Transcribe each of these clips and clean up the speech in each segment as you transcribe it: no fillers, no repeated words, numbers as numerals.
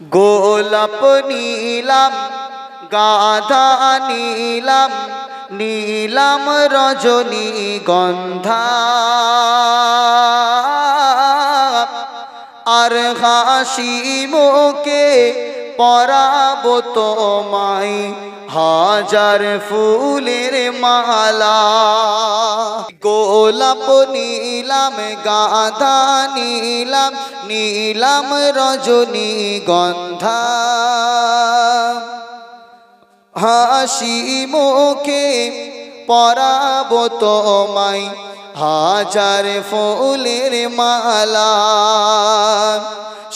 গোলাপ নীলাম, গাঁদা নীলাম, নীলাম রজনীগন্ধা, আর হাসি মুখে পরাবো তোমায় হাজার ফুলের মালা। গোলাপ নীলাম, গাঁদা নীলাম, নীলাম রজনীগন্ধা, হাসি মুখে পরাবো তোমায় হাজার ফুলের মালা।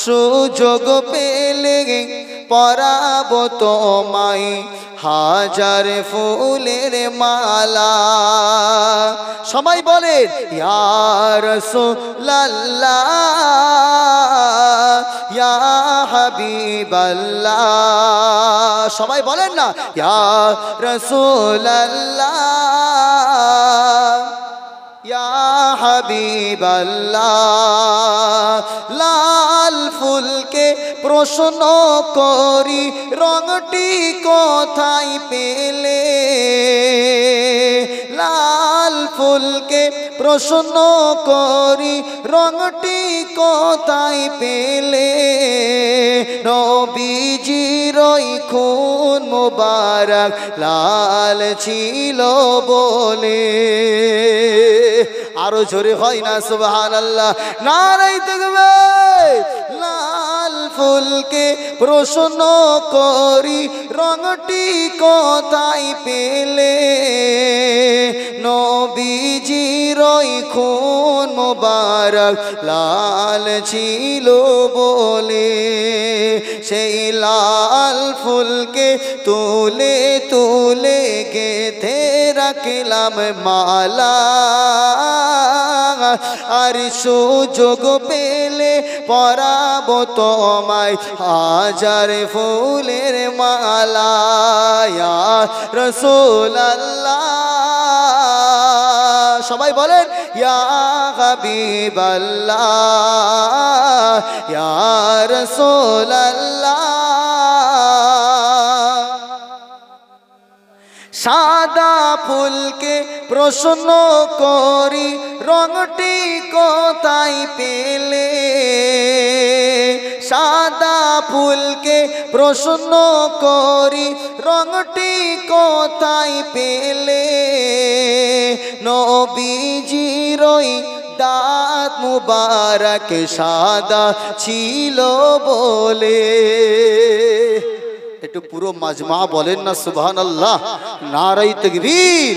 সুযোগ পেলে পরাবো তোমায় হাজার ফুলের মালা। সবাই বলেন ইয়া রাসূলুল্লাহ, ইয়া হাবিবাল্লাহ। সবাই বলেন না ইয়া রাসূলুল্লাহ, ইয়া হাবিবাল্লাহ। লাল ফুলকে প্রশ্ন করি রংটি কোথায় পেলে, লাল ফুলকে প্রশ্ন করি রংটি কোথায় পেলে, নবীজির খুন মুবারক লাল ছিল বলে। আরো জোরে হয় না সুবহানাল্লাহ, নারাই তাকবীর। লাল ফুলকে প্রশ্ন করি রংটি কোথায় পেলে, নবীজির খুন মুবারক লাল ছিল বলে। সেই লাল ফুলকে তুলে তুলে গেথে রাখলাম মালা, আর সুযোগ পেলে পরাবো তোমায় হাজার ফুলের মালা। ইয়া রাসূলুল্লাহ, সবাই বলেন ইয়া হাবিবাল্লাহ, ইয়া রাসূলুল্লাহ। সাদা ফুলকে প্রশ্ন করি রংটি কোথায় পেলে, সাদা ফুলকে প্রশ্ন করি রংটি কোথায় পেলে, নবীজির দাঁত মুবারক সাদা ছিল বলে। একটু পুরো মাজমা বলেন না সুবহানাল্লাহ, নারায়ে তাকবীর।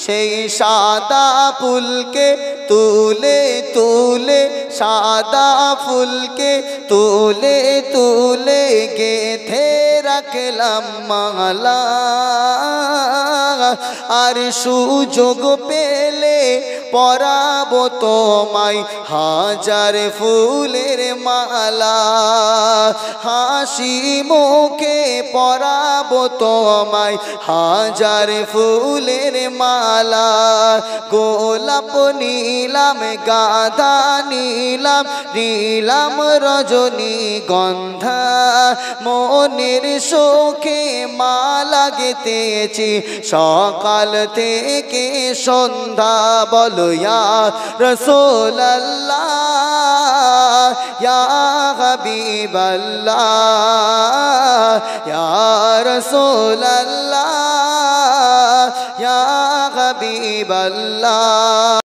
সেই সাদা ফুলকে তুলে তুলে, সাদা ফুলকে তুলে তুলে গেথে রাখলাম মালা, আর সুযোগ পেলে পরাবো তোমায় হাজার ফুলের মালা, হাসি মুখে পরাবো তোমায় হাজার ফুলের মালা। গোলাপ নীলাম, গাঁদা নীলাম, নীলাম রজনীগন্ধা, মনের সুখে মালা গেথেছি সকাল থেকে সন্ধ্যা। বলো ইয়া রাসূলুল্লাহ, ইয়া হাবিবাল্লাহ, ইয়া রাসূলুল্লাহ, ইয়া হাবিবাল্লাহ।